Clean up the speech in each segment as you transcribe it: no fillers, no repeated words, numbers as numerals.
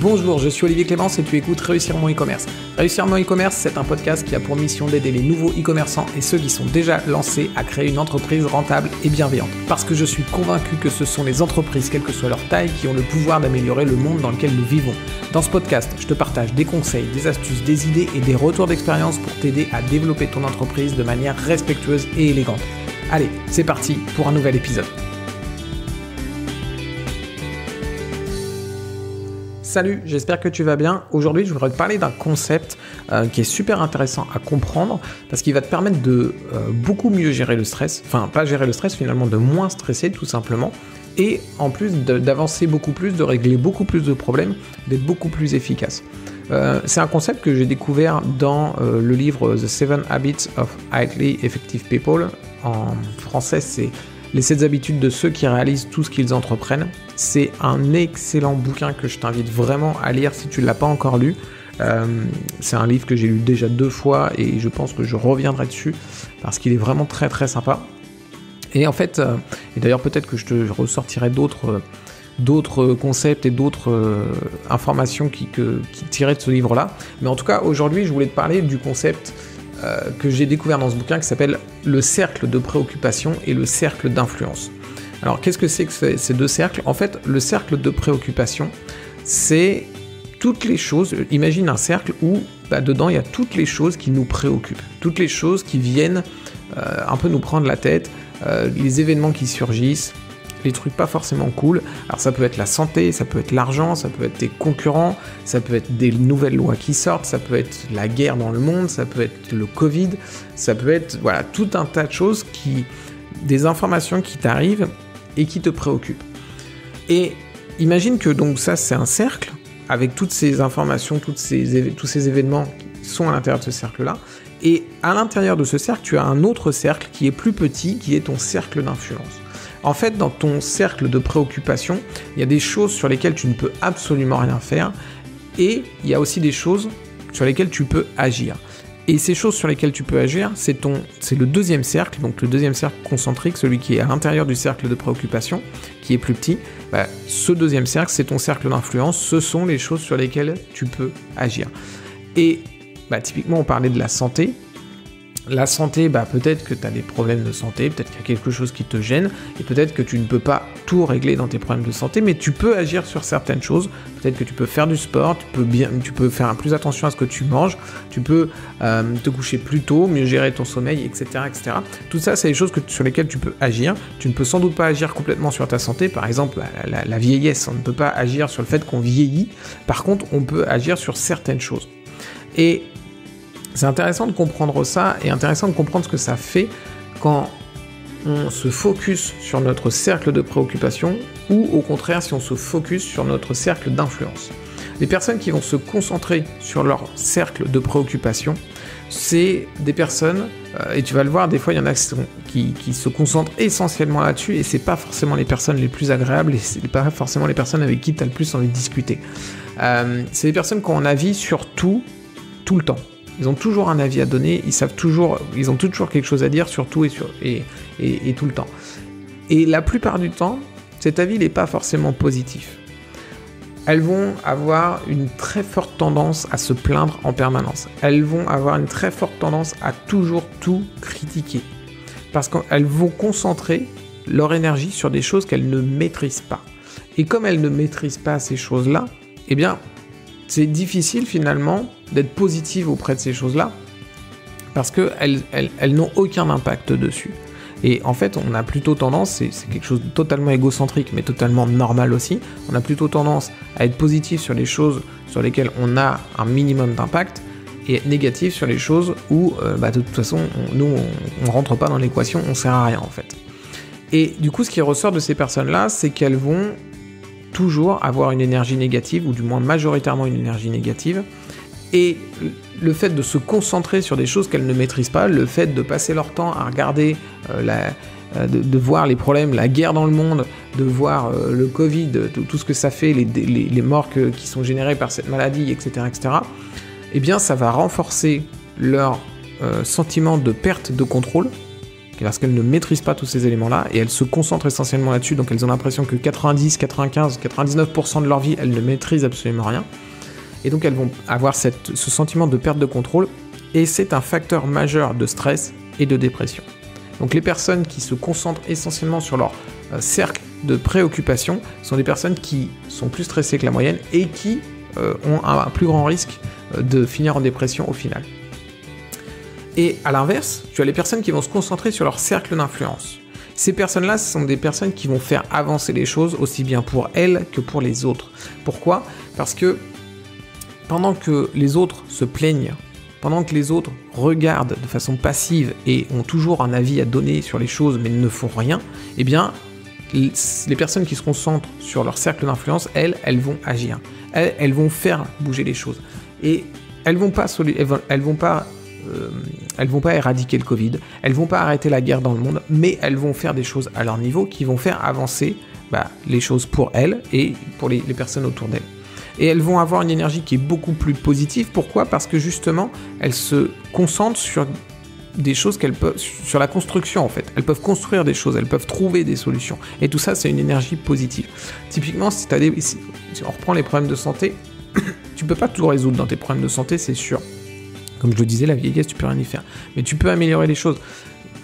Bonjour, je suis Olivier Clémence et tu écoutes Réussir mon e-commerce. Réussir mon e-commerce, c'est un podcast qui a pour mission d'aider les nouveaux e-commerçants et ceux qui sont déjà lancés à créer une entreprise rentable et bienveillante. Parce que je suis convaincu que ce sont les entreprises, quelle que soit leur taille, qui ont le pouvoir d'améliorer le monde dans lequel nous vivons. Dans ce podcast, je te partage des conseils, des astuces, des idées et des retours d'expérience pour t'aider à développer ton entreprise de manière respectueuse et élégante. Allez, c'est parti pour un nouvel épisode. Salut, j'espère que tu vas bien. Aujourd'hui, je voudrais te parler d'un concept qui est super intéressant à comprendre parce qu'il va te permettre de beaucoup mieux gérer le stress. Enfin, pas gérer le stress, finalement, de moins stresser tout simplement. Et en plus d'avancer beaucoup plus, de régler beaucoup plus de problèmes, d'être beaucoup plus efficace. C'est un concept que j'ai découvert dans le livre The 7 Habits of Highly Effective People. En français, c'est Les 7 habitudes de ceux qui réalisent tout ce qu'ils entreprennent. C'est un excellent bouquin que je t'invite vraiment à lire si tu ne l'as pas encore lu. C'est un livre que j'ai lu déjà 2 fois et je pense que je reviendrai dessus parce qu'il est vraiment très très sympa. Et en fait, et d'ailleurs peut-être que je te ressortirai d'autres concepts et d'autres informations qui tiraient de ce livre-là. Mais en tout cas, aujourd'hui, je voulais te parler du concept que j'ai découvert dans ce bouquin qui s'appelle le cercle de préoccupation et le cercle d'influence. Alors, qu'est-ce que c'est que ces deux cercles ? En fait, le cercle de préoccupation, c'est toutes les choses. Imagine un cercle où, dedans, il y a toutes les choses qui nous préoccupent, toutes les choses qui viennent un peu nous prendre la tête, les événements qui surgissent, les trucs pas forcément cool. Alors ça peut être la santé, ça peut être l'argent, ça peut être tes concurrents, ça peut être des nouvelles lois qui sortent, ça peut être la guerre dans le monde, ça peut être le Covid, ça peut être tout un tas de choses des informations qui t'arrivent et qui te préoccupent. Et imagine que donc ça c'est un cercle avec toutes ces informations, tous ces événements qui sont à l'intérieur de ce cercle-là. Et à l'intérieur de ce cercle, tu as un autre cercle qui est plus petit, qui est ton cercle d'influence. En fait, dans ton cercle de préoccupation, il y a des choses sur lesquelles tu ne peux absolument rien faire et il y a aussi des choses sur lesquelles tu peux agir. Et ces choses sur lesquelles tu peux agir, c'est le deuxième cercle, donc le deuxième cercle concentrique, celui qui est à l'intérieur du cercle de préoccupation, qui est plus petit. Ce deuxième cercle, c'est ton cercle d'influence, ce sont les choses sur lesquelles tu peux agir. Et typiquement, on parlait de la santé. La santé, peut-être que tu as des problèmes de santé, peut-être qu'il y a quelque chose qui te gêne, et peut-être que tu ne peux pas tout régler dans tes problèmes de santé, mais tu peux agir sur certaines choses. Peut-être que tu peux faire du sport, tu peux faire plus attention à ce que tu manges, tu peux te coucher plus tôt, mieux gérer ton sommeil, etc. etc. Tout ça, c'est des choses sur lesquelles tu peux agir. Tu ne peux sans doute pas agir complètement sur ta santé. Par exemple, la vieillesse, on ne peut pas agir sur le fait qu'on vieillit. Par contre, on peut agir sur certaines choses. Et c'est intéressant de comprendre ça et intéressant de comprendre ce que ça fait quand on se focus sur notre cercle de préoccupation ou au contraire si on se focus sur notre cercle d'influence. Les personnes qui vont se concentrer sur leur cercle de préoccupation, c'est des personnes, et tu vas le voir, des fois il y en a qui se concentrent essentiellement là-dessus et c'est pas forcément les personnes les plus agréables et c'est pas forcément les personnes avec qui tu as le plus envie de discuter. C'est des personnes qui ont un avis sur tout le temps. Ils ont toujours un avis à donner, ils ont toujours quelque chose à dire sur tout et tout le temps. Et la plupart du temps, cet avis n'est pas forcément positif. Elles vont avoir une très forte tendance à se plaindre en permanence. Elles vont avoir une très forte tendance à toujours tout critiquer. Parce qu'elles vont concentrer leur énergie sur des choses qu'elles ne maîtrisent pas. Et comme elles ne maîtrisent pas ces choses-là, c'est difficile finalement d'être positive auprès de ces choses-là parce qu'elles n'ont aucun impact dessus. Et en fait, on a plutôt tendance, c'est quelque chose de totalement égocentrique mais totalement normal aussi, on a plutôt tendance à être positif sur les choses sur lesquelles on a un minimum d'impact et négatif sur les choses où de toute façon, on rentre pas dans l'équation, on sert à rien en fait. Et du coup, ce qui ressort de ces personnes-là, c'est qu'elles vont toujours avoir une énergie négative, ou du moins majoritairement une énergie négative, et le fait de se concentrer sur des choses qu'elles ne maîtrisent pas, le fait de passer leur temps à regarder, de voir les problèmes, la guerre dans le monde, de voir le Covid, tout ce que ça fait, les morts qui sont générées par cette maladie, etc., ça va renforcer leur sentiment de perte de contrôle, parce qu'elles ne maîtrisent pas tous ces éléments-là, et elles se concentrent essentiellement là-dessus, donc elles ont l'impression que 90, 95, 99% de leur vie, elles ne maîtrisent absolument rien. Et donc elles vont avoir ce sentiment de perte de contrôle, et c'est un facteur majeur de stress et de dépression. Donc les personnes qui se concentrent essentiellement sur leur cercle de préoccupation sont des personnes qui sont plus stressées que la moyenne et qui ont un plus grand risque de finir en dépression au final. Et à l'inverse, tu as les personnes qui vont se concentrer sur leur cercle d'influence. Ces personnes-là, ce sont des personnes qui vont faire avancer les choses aussi bien pour elles que pour les autres. Pourquoi ? Parce que pendant que les autres se plaignent, pendant que les autres regardent de façon passive et ont toujours un avis à donner sur les choses mais ne font rien, eh bien, les personnes qui se concentrent sur leur cercle d'influence, elles vont agir. Elles vont faire bouger les choses. Et elles vont pas éradiquer le Covid, elles vont pas arrêter la guerre dans le monde, mais elles vont faire des choses à leur niveau qui vont faire avancer les choses pour elles et pour les personnes autour d'elles. Et elles vont avoir une énergie qui est beaucoup plus positive. Pourquoi ? Parce que justement, elles se concentrent sur des choses sur la construction en fait. Elles peuvent construire des choses, elles peuvent trouver des solutions. Et tout ça, c'est une énergie positive. Typiquement, si on reprend les problèmes de santé, tu peux pas tout résoudre dans tes problèmes de santé, c'est sûr. Comme je le disais, la vieillesse, tu peux rien y faire. Mais tu peux améliorer les choses.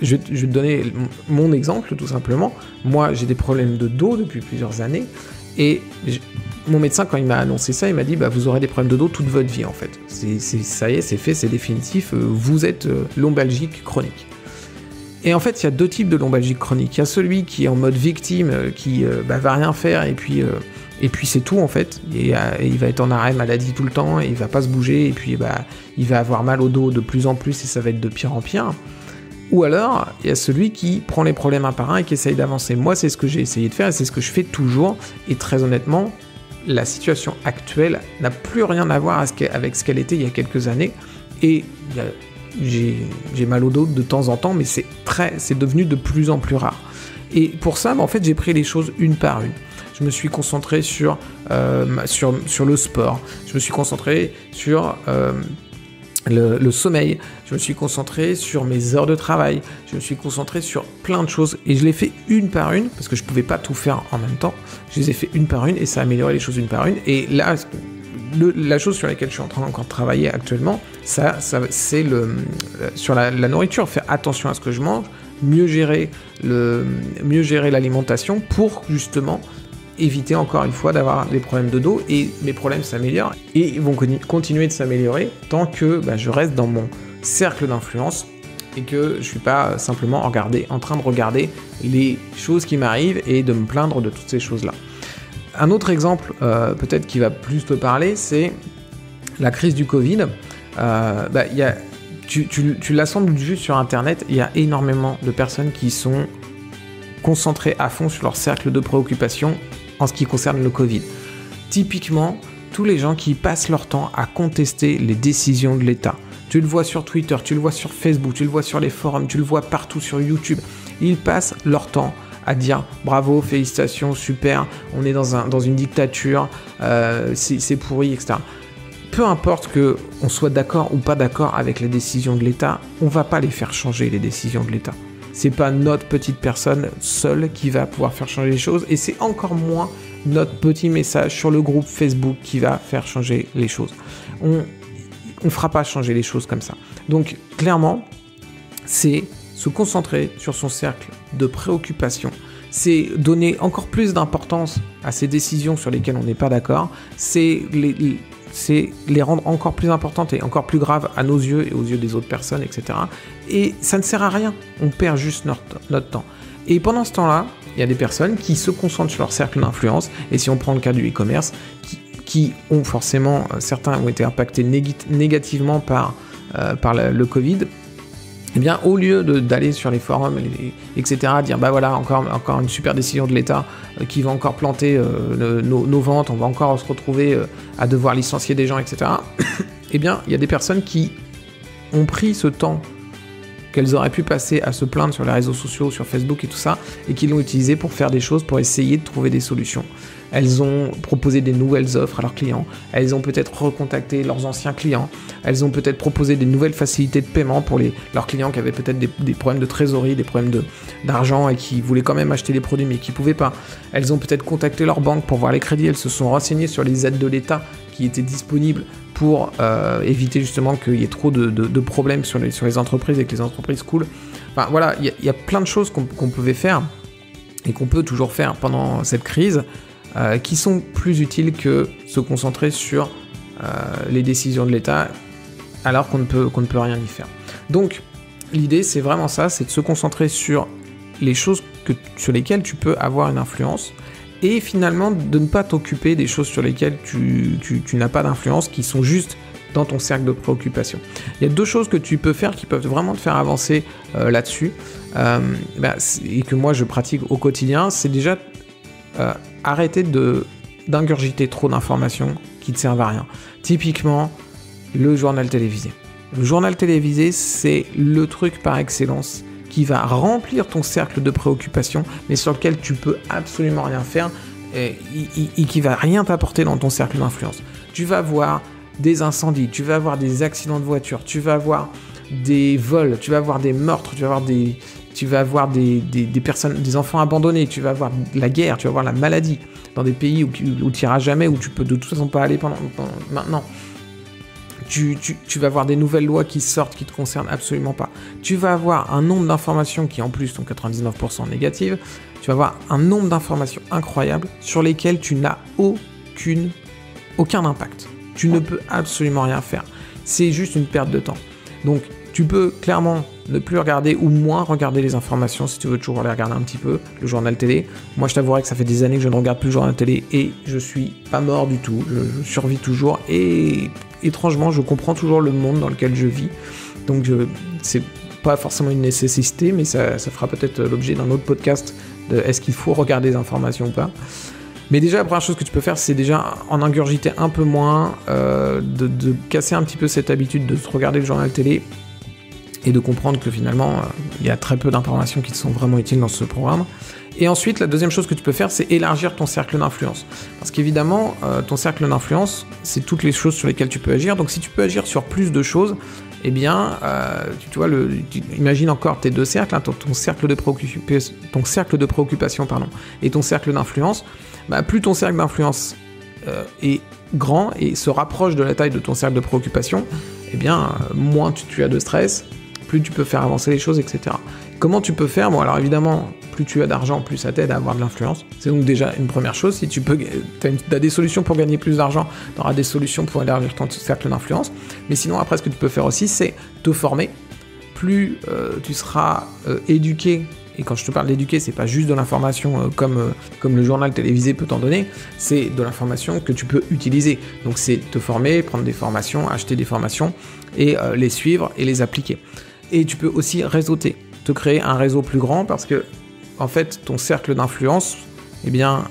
Je vais te donner mon exemple, tout simplement. Moi, j'ai des problèmes de dos depuis plusieurs années. Et mon médecin, quand il m'a annoncé ça, il m'a dit vous aurez des problèmes de dos toute votre vie, en fait. Ça y est, c'est fait, c'est définitif. Vous êtes lombalgique chronique. Et en fait, il y a deux types de lombalgique chronique. Il y a celui qui est en mode victime, qui va rien faire, et puis c'est tout, en fait. Et il va être en arrêt maladie tout le temps, et il va pas se bouger, et puis il va avoir mal au dos de plus en plus, et ça va être de pire en pire. Ou alors, il y a celui qui prend les problèmes un par un et qui essaye d'avancer. Moi, c'est ce que j'ai essayé de faire, et c'est ce que je fais toujours. Et très honnêtement, la situation actuelle n'a plus rien à voir avec ce qu'elle était il y a quelques années. Et j'ai mal au dos de temps en temps, mais c'est devenu de plus en plus rare. Et pour ça, en fait, j'ai pris les choses une par une. Je me suis concentré sur le sport. Je me suis concentré sur le sommeil. Je me suis concentré sur mes heures de travail. Je me suis concentré sur plein de choses. Et je l'ai fait une par une, parce que je ne pouvais pas tout faire en même temps. Je les ai fait une par une, et ça a amélioré les choses une par une. Et là, la chose sur laquelle je suis en train encore de travailler actuellement, c'est sur la nourriture. Faire attention à ce que je mange, mieux gérer l'alimentation pour justement éviter encore une fois d'avoir des problèmes de dos, et mes problèmes s'améliorent et ils vont continuer de s'améliorer tant que je reste dans mon cercle d'influence et que je suis pas simplement en train de regarder les choses qui m'arrivent et de me plaindre de toutes ces choses-là. Un autre exemple peut-être qui va plus te parler, c'est la crise du Covid. Tu l'as sans doute vu sur internet, il y a énormément de personnes qui sont concentrées à fond sur leur cercle de préoccupation en ce qui concerne le Covid. Typiquement, tous les gens qui passent leur temps à contester les décisions de l'État. Tu le vois sur Twitter, tu le vois sur Facebook, tu le vois sur les forums, tu le vois partout sur YouTube. Ils passent leur temps à dire bravo, félicitations, super, on est dans une dictature, c'est pourri, etc. Peu importe qu'on soit d'accord ou pas d'accord avec les décisions de l'État, on va pas les faire changer, les décisions de l'État. C'est pas notre petite personne seule qui va pouvoir faire changer les choses, et c'est encore moins notre petit message sur le groupe Facebook qui va faire changer les choses. On fera pas changer les choses comme ça. Donc clairement, c'est se concentrer sur son cercle de préoccupation, c'est donner encore plus d'importance à ces décisions sur lesquelles on n'est pas d'accord, c'est les rendre encore plus importantes et encore plus graves à nos yeux et aux yeux des autres personnes, etc. Et ça ne sert à rien, on perd juste notre temps. Et pendant ce temps-là, il y a des personnes qui se concentrent sur leur cercle d'influence, et si on prend le cas du e-commerce, qui ont forcément, certains ont été impactés négativement par le Covid, eh bien, au lieu d'aller sur les forums, etc., dire voilà, encore une super décision de l'État qui va encore planter nos ventes, on va encore se retrouver à devoir licencier des gens, etc., eh bien, il y a des personnes qui ont pris ce temps qu'elles auraient pu passer à se plaindre sur les réseaux sociaux, sur Facebook et tout ça, et qui l'ont utilisé pour faire des choses, pour essayer de trouver des solutions. elles ont proposé des nouvelles offres à leurs clients, elles ont peut-être recontacté leurs anciens clients, elles ont peut-être proposé des nouvelles facilités de paiement pour leurs clients qui avaient peut-être des problèmes de trésorerie, des problèmes d'argent et qui voulaient quand même acheter les produits mais qui ne pouvaient pas. Elles ont peut-être contacté leur banque pour voir les crédits, elles se sont renseignées sur les aides de l'État qui étaient disponibles pour éviter justement qu'il y ait trop de problèmes sur les entreprises et que les entreprises coulent. Enfin voilà, il y a plein de choses qu'on pouvait faire et qu'on peut toujours faire pendant cette crise qui sont plus utiles que se concentrer sur les décisions de l'État alors qu'on ne peut rien y faire. Donc l'idée c'est vraiment ça, c'est de se concentrer sur les choses sur lesquelles tu peux avoir une influence et finalement de ne pas t'occuper des choses sur lesquelles tu n'as pas d'influence, qui sont juste dans ton cercle de préoccupation. Il y a 2 choses que tu peux faire qui peuvent vraiment te faire avancer là-dessus et que moi je pratique au quotidien, c'est déjà arrêter d'ingurgiter trop d'informations qui ne servent à rien. Typiquement, le journal télévisé. Le journal télévisé, c'est le truc par excellence qui va remplir ton cercle de préoccupation, mais sur lequel tu peux absolument rien faire et qui va rien t'apporter dans ton cercle d'influence. Tu vas voir des incendies, tu vas avoir des accidents de voiture, tu vas avoir des vols, tu vas avoir des meurtres, tu vas avoir des personnes, des enfants abandonnés, tu vas avoir la guerre, tu vas avoir la maladie dans des pays où tu n'iras jamais, où tu peux de toute façon pas aller maintenant. Tu vas avoir des nouvelles lois qui sortent qui te concernent absolument pas. Tu vas avoir un nombre d'informations qui en plus sont 99% négatives. Tu vas avoir un nombre d'informations incroyables sur lesquelles tu n'as aucun impact. Tu ne peux absolument rien faire. C'est juste une perte de temps. Donc tu peux clairement ne plus regarder ou moins regarder les informations si tu veux toujours les regarder un petit peu, le journal télé. Moi je t'avouerai que ça fait des années que je ne regarde plus le journal télé et je suis pas mort du tout, je survis toujours et étrangement je comprends toujours le monde dans lequel je vis. Donc c'est pas forcément une nécessité, mais ça fera peut-être l'objet d'un autre podcast de est-ce qu'il faut regarder les informations ou pas. Mais déjà, la première chose que tu peux faire, c'est déjà en ingurgiter un peu moins, de casser un petit peu cette habitude de se regarder le journal télé et de comprendre que finalement, il y a très peu d'informations qui te sont vraiment utiles dans ce programme. Et ensuite, la deuxième chose que tu peux faire, c'est élargir ton cercle d'influence. Parce qu'évidemment, ton cercle d'influence, c'est toutes les choses sur lesquelles tu peux agir. Donc si tu peux agir sur plus de choses, eh bien, tu vois, imagine encore tes 2 cercles, hein, ton cercle de préoccupation, et ton cercle d'influence. Plus ton cercle d'influence est grand et se rapproche de la taille de ton cercle de préoccupation, eh bien, moins tu as de stress, plus tu peux faire avancer les choses, etc. Comment tu peux faire ? Bon, alors évidemment, plus tu as d'argent, plus ça t'aide à avoir de l'influence. C'est donc déjà une première chose. Si tu as des solutions pour gagner plus d'argent, tu auras des solutions pour élargir ton cercle d'influence. Mais sinon, après, ce que tu peux faire aussi, c'est te former. Plus tu seras éduqué, et quand je te parle d'éduquer, c'est pas juste de l'information comme le journal télévisé peut t'en donner, c'est de l'information que tu peux utiliser. Donc c'est te former, prendre des formations, acheter des formations et les suivre et les appliquer. Et tu peux aussi réseauter, te créer un réseau plus grand parce que en fait ton cercle d'influence, eh bien,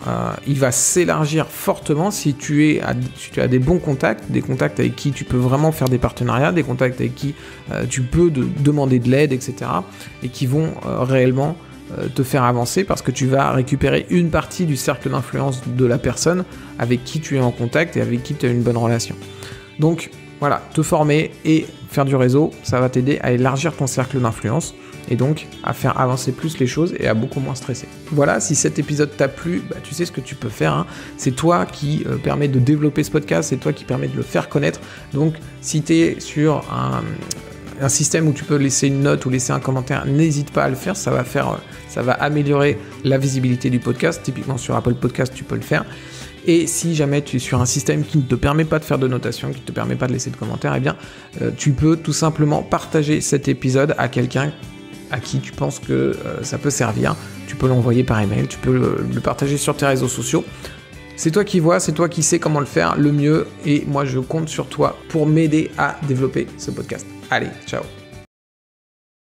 il va s'élargir fortement si tu as des bons contacts, des contacts avec qui tu peux vraiment faire des partenariats, des contacts avec qui tu peux demander de l'aide, etc. et qui vont réellement te faire avancer parce que tu vas récupérer une partie du cercle d'influence de la personne avec qui tu es en contact et avec qui tu as une bonne relation. Donc voilà, te former et faire du réseau, ça va t'aider à élargir ton cercle d'influence et donc à faire avancer plus les choses et à beaucoup moins stresser. Voilà, si cet épisode t'a plu, tu sais ce que tu peux faire, hein. C'est toi qui permet de développer ce podcast, c'est toi qui permet de le faire connaître. Donc si tu es sur un système où tu peux laisser une note ou laisser un commentaire, n'hésite pas à le faire, ça va améliorer la visibilité du podcast. Typiquement sur Apple Podcast, tu peux le faire. Et si jamais tu es sur un système qui ne te permet pas de faire de notation, qui ne te permet pas de laisser de commentaires, eh bien, tu peux tout simplement partager cet épisode à quelqu'un à qui tu penses que ça peut servir. Tu peux l'envoyer par email, tu peux le partager sur tes réseaux sociaux. C'est toi qui vois, c'est toi qui sais comment le faire le mieux. Et moi, je compte sur toi pour m'aider à développer ce podcast. Allez, ciao.